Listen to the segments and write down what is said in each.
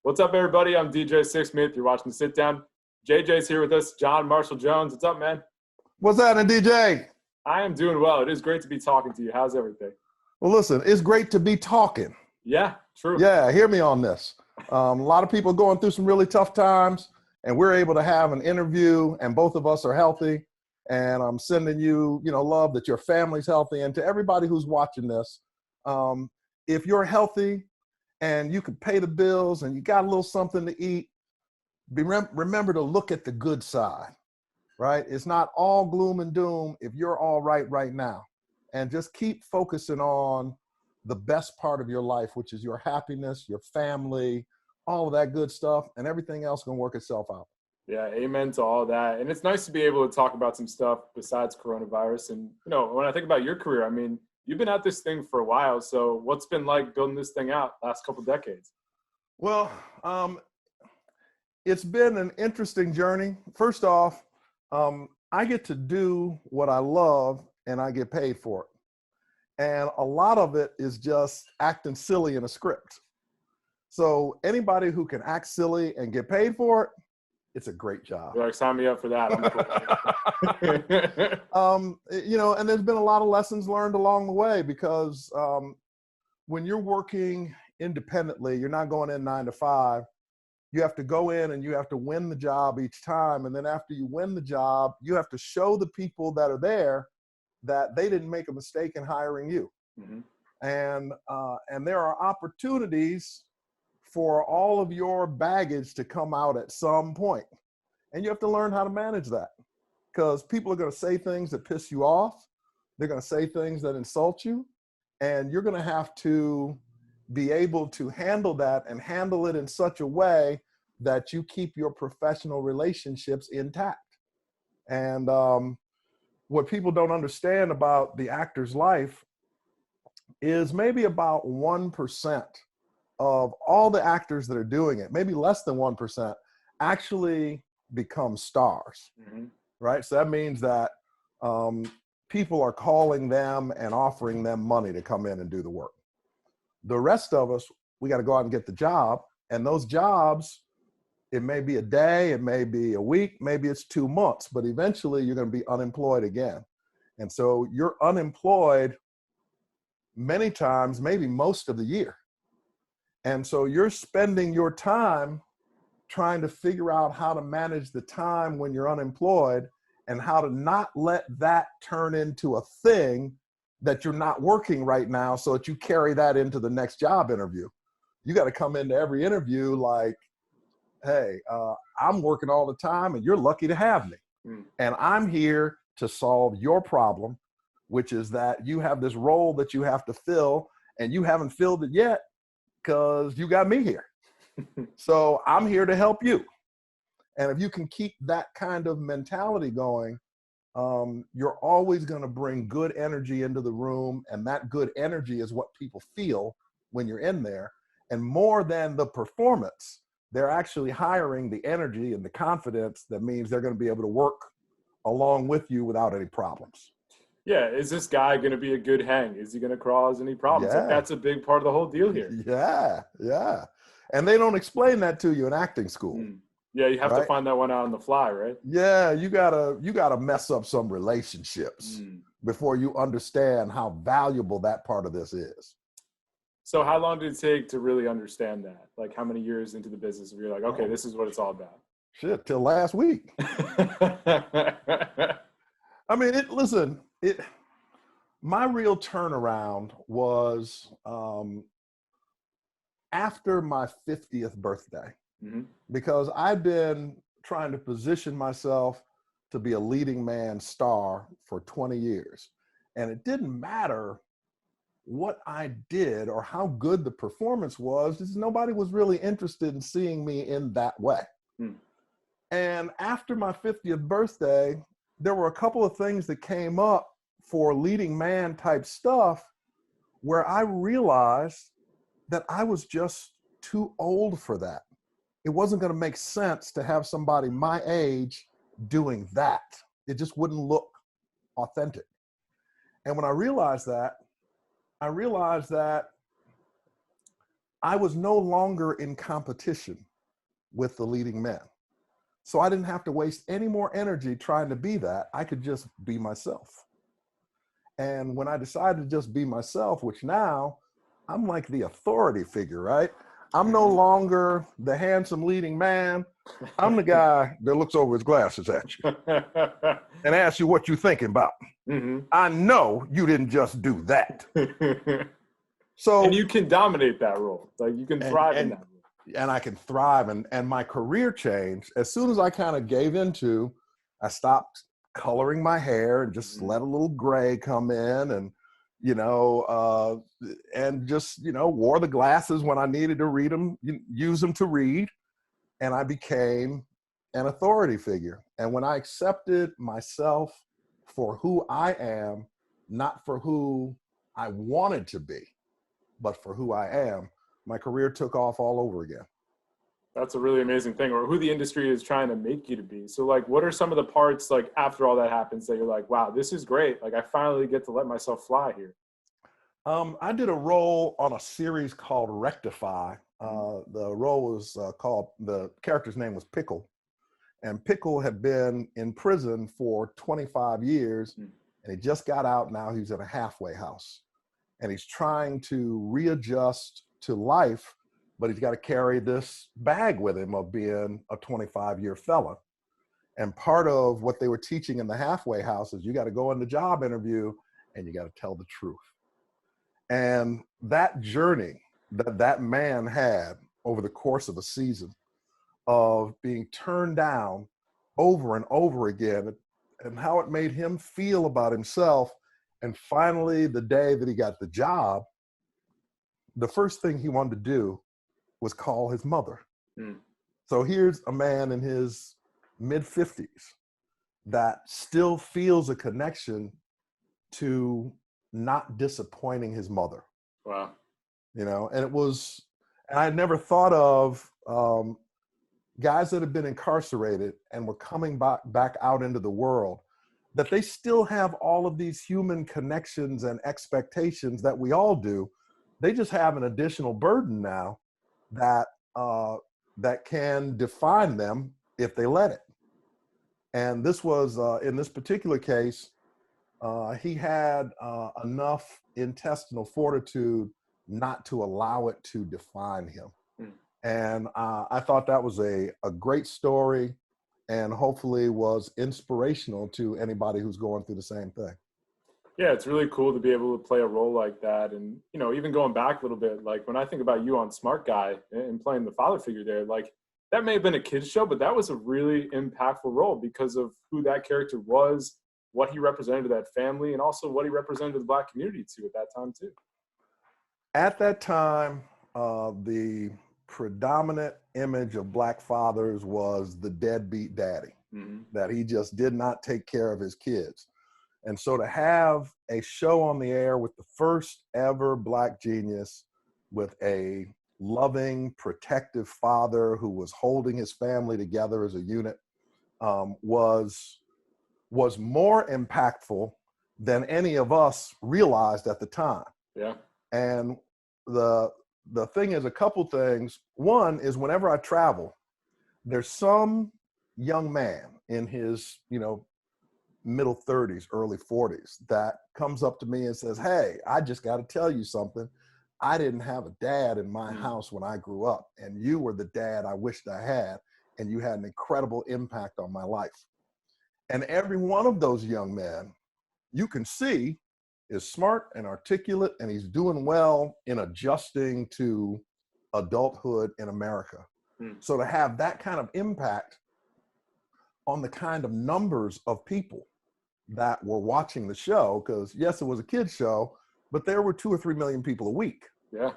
What's up, everybody? I'm DJ Sixsmith. You're watching The Sit Down. JJ's here with us. John Marshall Jones. What's up, man? What's happening, DJ? I am doing well. It is great to be talking to you. How's everything? Well, listen, it's great to be talking. Yeah, true. Yeah, hear me on this. A lot of people going through some really tough times, and we're able to have an interview, and both of us are healthy. And I'm sending you, love that your family's healthy. And to everybody who's watching this, if you're healthy and you can pay the bills and you got a little something to eat, remember to look at the good side, right? It's not all gloom and doom if you're all right now. And just keep focusing on the best part of your life, which is your happiness, your family, all of that good stuff, and everything else can work itself out. Yeah, amen to all that. And it's nice to be able to talk about some stuff besides coronavirus. And, when I think about your career, I mean, you've been at this thing for a while. So what's been like building this thing out last couple of decades? Well, it's been an interesting journey. First off, I get to do what I love and I get paid for it. And a lot of it is just acting silly in a script. So anybody who can act silly and get paid for it, it's a great job. You're like, sign me up for that. And there's been a lot of lessons learned along the way because when you're working independently, you're not going in 9 to 5. You have to go in and you have to win the job each time. And then after you win the job, you have to show the people that are there that they didn't make a mistake in hiring you. Mm-hmm. And there are opportunities for all of your baggage to come out at some point. And you have to learn how to manage that because people are going to say things that piss you off. They're going to say things that insult you. And you're going to have to be able to handle that and handle it in such a way that you keep your professional relationships intact. And what people don't understand about the actor's life is maybe about 1% of all the actors that are doing it, maybe less than 1%, actually become stars, mm-hmm. right? So that means that people are calling them and offering them money to come in and do the work. The rest of us, we got to go out and get the job. And those jobs, it may be a day, it may be a week, maybe it's 2 months, but eventually you're going to be unemployed again. And so you're unemployed many times, maybe most of the year. And so you're spending your time trying to figure out how to manage the time when you're unemployed and how to not let that turn into a thing that you're not working right now so that you carry that into the next job interview. You got to come into every interview like, hey, I'm working all the time and you're lucky to have me. And I'm here to solve your problem, which is that you have this role that you have to fill and you haven't filled it yet because you got me here. So I'm here to help you. And if you can keep that kind of mentality going, you're always going to bring good energy into the room. And that good energy is what people feel when you're in there. And more than the performance, they're actually hiring the energy and the confidence that means they're going to be able to work along with you without any problems. Yeah, is this guy going to be a good hang? Is he going to cause any problems? Yeah. Like, that's a big part of the whole deal here. Yeah. And they don't explain that to you in acting school. Yeah, you have to find that one out on the fly, right? Yeah, you gotta mess up some relationships before you understand how valuable that part of this is. So how long did it take to really understand that? Like how many years into the business were you like, okay, this is what it's all about? Shit, till last week. I mean, my real turnaround was after my 50th birthday, because I've been trying to position myself to be a leading man star for 20 years. And it didn't matter what I did or how good the performance was, because nobody was really interested in seeing me in that way. And after my 50th birthday, there were a couple of things that came up for leading man type stuff where I realized that I was just too old for that. It wasn't going to make sense to have somebody my age doing that. It just wouldn't look authentic. And when I realized that I was no longer in competition with the leading men. So I didn't have to waste any more energy trying to be that. I could just be myself. And when I decided to just be myself, which now I'm like the authority figure, right? I'm no longer the handsome leading man. I'm the guy that looks over his glasses at you and asks you what you're thinking about. Mm-hmm. I know you didn't just do that. So, and you can dominate that role. Like you can thrive in that role. And I can thrive. And my career changed as soon as I kind of gave into, I stopped coloring my hair and just let a little gray come in, and and just wore the glasses when I needed to read them, use them to read, and I became an authority figure. And when I accepted myself for who I am, not for who I wanted to be, but for who I am, my career took off all over again. That's a really amazing thing, or who the industry is trying to make you to be. So like, what are some of the parts, like after all that happens, that you're like, wow, this is great. Like I finally get to let myself fly here. I did a role on a series called Rectify. The role was called, the character's name was Pickle. And Pickle had been in prison for 25 years, and he just got out. Now he's in a halfway house. And he's trying to readjust to life, but he's got to carry this bag with him of being a 25-year felon. And part of what they were teaching in the halfway house is you got to go in the job interview and you got to tell the truth. And that journey that man had over the course of a season of being turned down over and over again, and how it made him feel about himself. And finally, the day that he got the job, the first thing he wanted to do was call his mother. So here's a man in his mid-50s that still feels a connection to not disappointing his mother. Wow. And I had never thought of guys that have been incarcerated and were coming back out into the world, that they still have all of these human connections and expectations that we all do. They just have an additional burden now that can define them if they let it. And this was, in this particular case, he had enough intestinal fortitude not to allow it to define him. And I thought that was a great story, and hopefully was inspirational to anybody who's going through the same thing. Yeah, it's really cool to be able to play a role like that. And, even going back a little bit, like when I think about you on Smart Guy and playing the father figure there, like that may have been a kid's show, but that was a really impactful role because of who that character was, what he represented to that family, and also what he represented to the Black community too at that time too. At that time, the predominant image of Black fathers was the deadbeat daddy, that he just did not take care of his kids. And so to have a show on the air with the first ever Black genius, with a loving, protective father who was holding his family together as a unit, was more impactful than any of us realized at the time. Yeah. And the thing is, a couple things. One is, whenever I travel, there's some young man in his, middle 30s, early 40s that comes up to me and says, "Hey, I just got to tell you something. I didn't have a dad in my house when I grew up, and you were the dad I wished I had, and you had an incredible impact on my life." And every one of those young men, you can see, is smart and articulate, and he's doing well in adjusting to adulthood in America. So to have that kind of impact on the kind of numbers of people that were watching the show, because yes, it was a kid's show, but there were 2 or 3 million people a week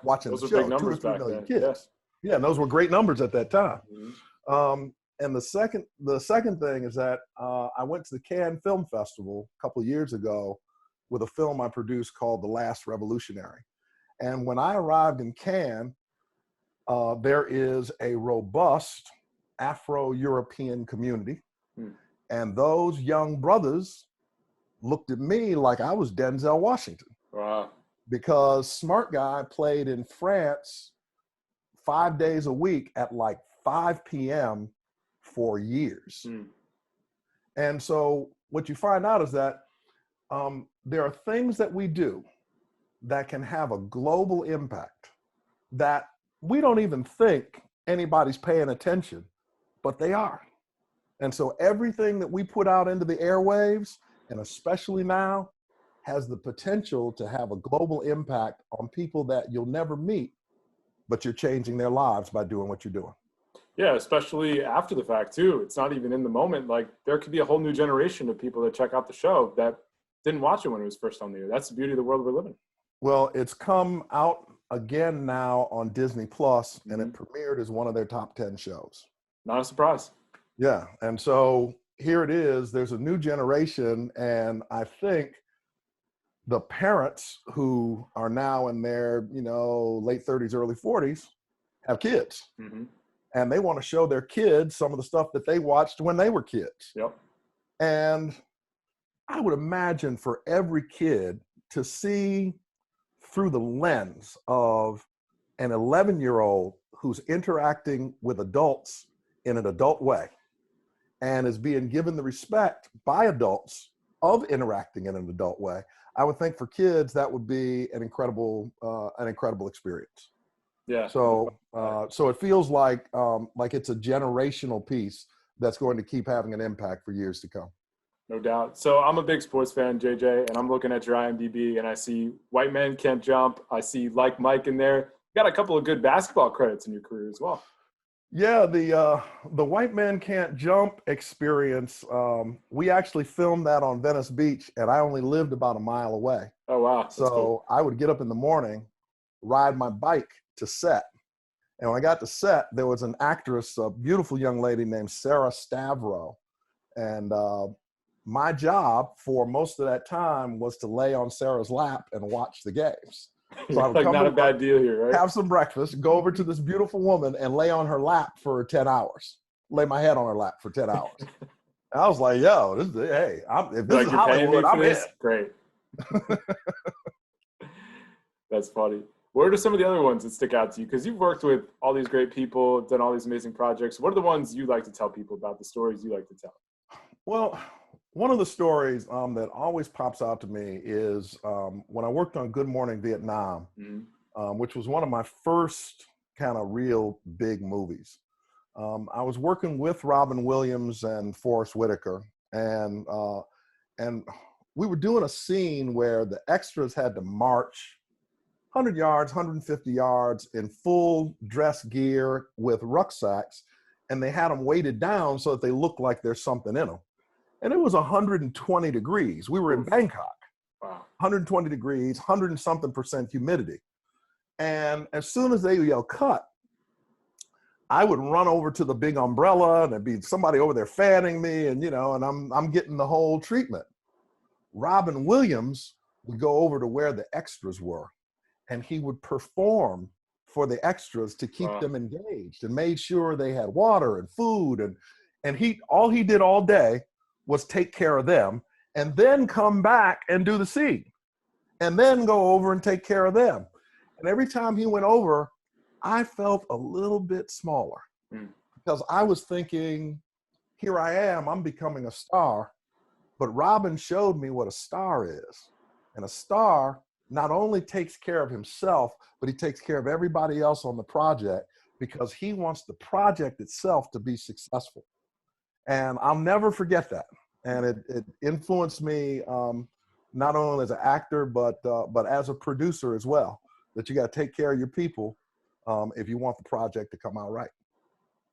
watching the show. 2 or 3 million kids. Yeah, and those were great numbers at that time. And the second thing is that I went to the Cant Film Festival a couple of years ago with a film I produced called The Last Revolutionary. And when I arrived in Cannes, there is a robust Afro-European community. And those young brothers looked at me like I was Denzel Washington. Wow. Because Smart Guy played in France 5 days a week at like 5 p.m. for years. And so what you find out is that there are things that we do that can have a global impact that we don't even think anybody's paying attention, but they are. And so everything that we put out into the airwaves, and especially now, has the potential to have a global impact on people that you'll never meet, but you're changing their lives by doing what you're doing. Yeah, especially after the fact too. It's not even in the moment. Like there could be a whole new generation of people that check out the show that didn't watch it when it was first on the air. That's the beauty of the world we're living. Well, it's come out again now on Disney Plus, and it premiered as one of their top 10 shows. Not a surprise. Yeah. And so here it is. There's a new generation, and I think the parents who are now in their, late 30s, early 40s have kids. And they want to show their kids some of the stuff that they watched when they were kids. Yep. And I would imagine for every kid to see through the lens of an 11-year-old who's interacting with adults in an adult way and is being given the respect by adults of interacting in an adult way, I would think for kids that would be an incredible experience. Yeah. So it feels like it's a generational piece that's going to keep having an impact for years to come. No doubt. So I'm a big sports fan, JJ, and I'm looking at your IMDb and I see White Men Can't Jump. I see Like Mike in there. You got a couple of good basketball credits in your career as well. Yeah, the White Men Can't Jump experience, we actually filmed that on Venice Beach, and I only lived about a mile away. Oh, wow. That's cool. I would get up in the morning, ride my bike to set. And when I got to set, there was an actress, a beautiful young lady named Sarah Stavro. And my job for most of that time was to lay on Sarah's lap and watch the games. So I would like come not a bad deal here, right? Have some breakfast, go over to this beautiful woman and lay on her lap for 10 hours. Lay my head on her lap for 10 hours. I was like, yo, if this is Hollywood, I'm in. Great. That's funny. What are some of the other ones that stick out to you? Because you've worked with all these great people, done all these amazing projects. What are the ones you like to tell people about, the stories you like to tell? Well, one of the stories that always pops out to me is when I worked on Good Morning Vietnam, which was one of my first kind of real big movies. I was working with Robin Williams and Forrest Whitaker, and we were doing a scene where the extras had to march 100 yards, 150 yards in full dress gear with rucksacks, and they had them weighted down so that they looked like there's something in them. And it was 120 degrees. We were in Bangkok. Wow. 120 degrees, 100 and something % humidity. And as soon as they yell cut, I would run over to the big umbrella and there'd be somebody over there fanning me, and and I'm getting the whole treatment. Robin Williams would go over to where the extras were, and he would perform for the extras to keep them engaged and made sure they had water and food, and all he did all day was take care of them and then come back and do the scene and then go over and take care of them. And every time he went over, I felt a little bit smaller because I was thinking, here I am, I'm becoming a star. But Robin showed me what a star is. And a star not only takes care of himself, but he takes care of everybody else on the project because he wants the project itself to be successful. And I'll never forget that. And it influenced me not only as an actor, but as a producer as well, that you got to take care of your people if you want the project to come out right.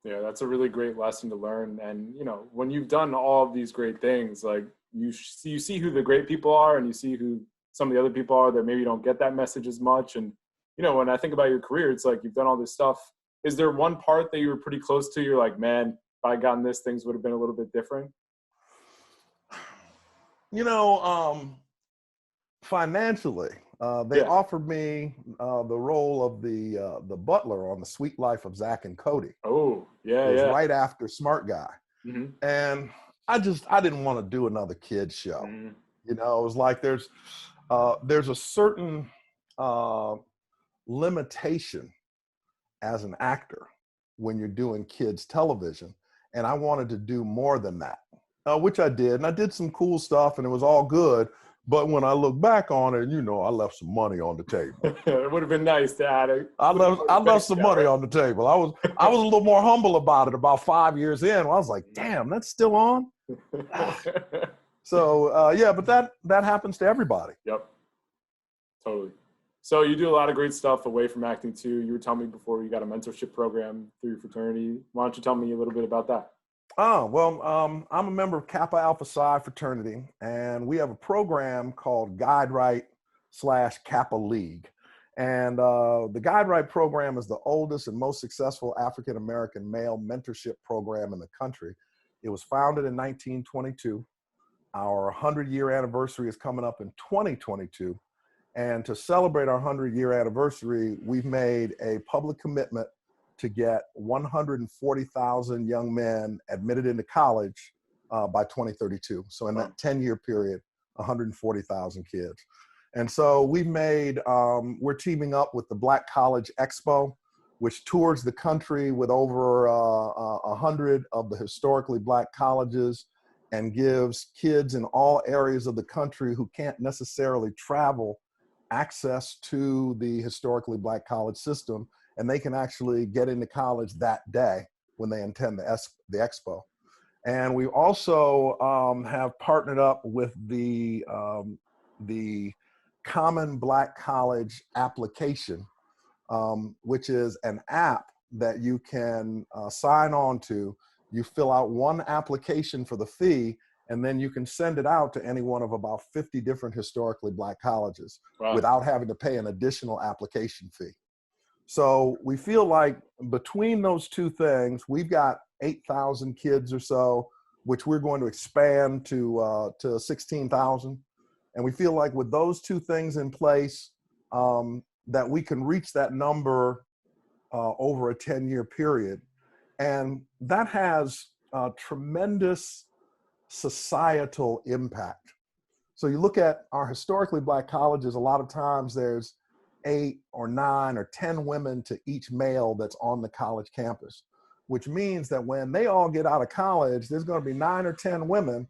Yeah, that's a really great lesson to learn. And, when you've done all of these great things, like you see who the great people are and you see who some of the other people are that maybe don't get that message as much. And, when I think about your career, it's like you've done all this stuff. Is there one part that you were pretty close to? You're like, man, if I had gotten this, things would have been a little bit different. Financially, they offered me the role of the butler on The Sweet Life of Zack and Cody. Oh, yeah, it was right after Smart Guy. And I didn't want to do another kid's show. It was like there's a certain limitation as an actor when you're doing kids television. And I wanted to do more than that, which I did. And I did some cool stuff and it was all good. But when I look back on it, you know, I left some money on the table. It would have been nice to add it. I left some money on the table. I was a little more humble about it about 5 years in. I was like, damn, that's still on. So yeah, but that happens to everybody. Yep, totally. So you do a lot of great stuff away from acting too. You were telling me before you got a mentorship program through your fraternity. Why don't you tell me a little bit about that? Oh, well, I'm a member of Kappa Alpha Psi fraternity, and we have a program called Guide-Right/Kappa League. And the Guide-Right program is the oldest and most successful African-American male mentorship program in the country. It was founded in 1922. Our 100-year anniversary is coming up in 2022. And to celebrate our 100-year anniversary, we've made a public commitment to get 140,000 young men admitted into college by 2032. So in that 10-year period, 140,000 kids. And so we've made, we're teaming up with the Black College Expo, which tours the country with over 100 of the historically Black colleges and gives kids in all areas of the country who can't necessarily travel access to the historically Black college system, and they can actually get into college that day when they attend the expo. And we also have partnered up with the Common Black College application, which is an app that you can sign on to. You fill out one application for the fee, and then you can send it out to any one of about 50 different historically Black colleges without having to pay an additional application fee. So we feel like between those two things, we've got 8,000 kids or so, which we're going to expand to 16,000. And we feel like with those two things in place, that we can reach that number over a 10-year period. And that has tremendous societal impact. So you look at our historically Black colleges, a lot of times there's 8 or 9 or 10 women to each male that's on the college campus, which means that when they all get out of college, there's going to be 9 or 10 women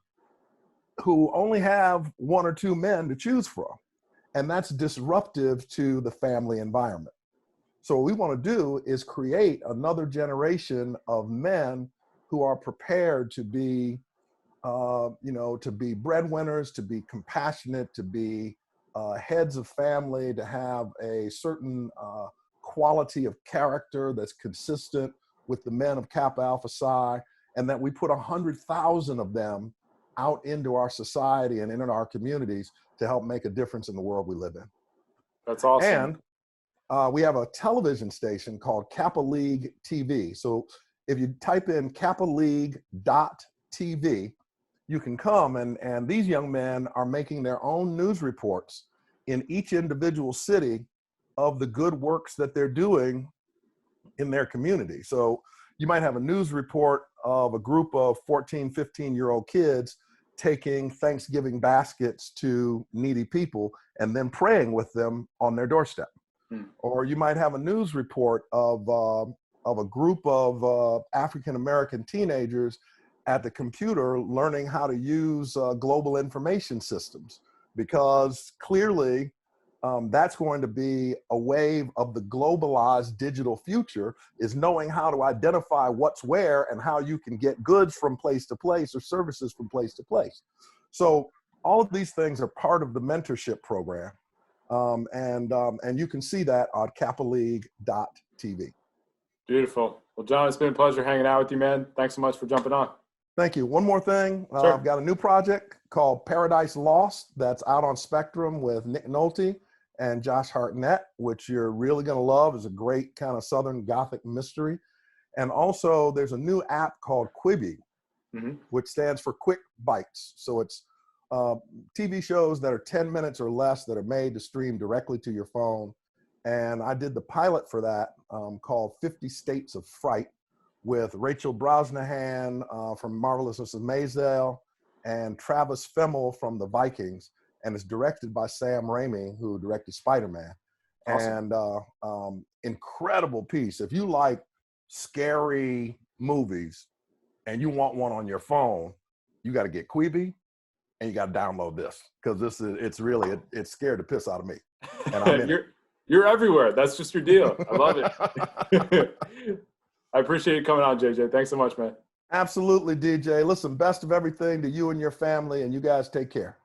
who only have 1 or 2 men to choose from. And that's disruptive to the family environment. So what we want to do is create another generation of men who are prepared to be, to be breadwinners, to be compassionate, to be heads of family, to have a certain quality of character that's consistent with the men of Kappa Alpha Psi, and that we put 100,000 of them out into our society and into our communities to help make a difference in the world we live in. That's awesome. And we have a television station called Kappa League TV. So if you type in kappaleague.tv, you can come, and these young men are making their own news reports in each individual city of the good works that they're doing in their community. So you might have a news report of a group of 14, 15-year-old kids taking Thanksgiving baskets to needy people and then praying with them on their doorstep. Or you might have a news report of a group of African-American teenagers at the computer learning how to use global information systems, because clearly that's going to be a wave of the globalized digital future, is knowing how to identify what's where and how you can get goods from place to place or services from place to place. So all of these things are part of the mentorship program. And you can see that on kappaleague.tv. Beautiful. Well, John, it's been a pleasure hanging out with you, man. Thanks so much for jumping on. Thank you. One more thing. Sure. I've got a new project called Paradise Lost that's out on Spectrum with Nick Nolte and Josh Hartnett, which you're really going to love. It's a great kind of Southern Gothic mystery. And also there's a new app called Quibi, which stands for Quick Bites. So it's TV shows that are 10 minutes or less that are made to stream directly to your phone. And I did the pilot for that called 50 States of Fright with Rachel Brosnahan from Marvelous Mrs. Maisel and Travis Fimmel from the Vikings. And it's directed by Sam Raimi, who directed Spider-Man. Awesome. And incredible piece. If you like scary movies and you want one on your phone, you got to get Quibi and you got to download this, because it's scared the piss out of me. And I'm in you're everywhere. That's just your deal. I love it. I appreciate you coming on, JJ. Thanks so much, man. Absolutely, DJ. Listen, best of everything to you and your family, and you guys take care.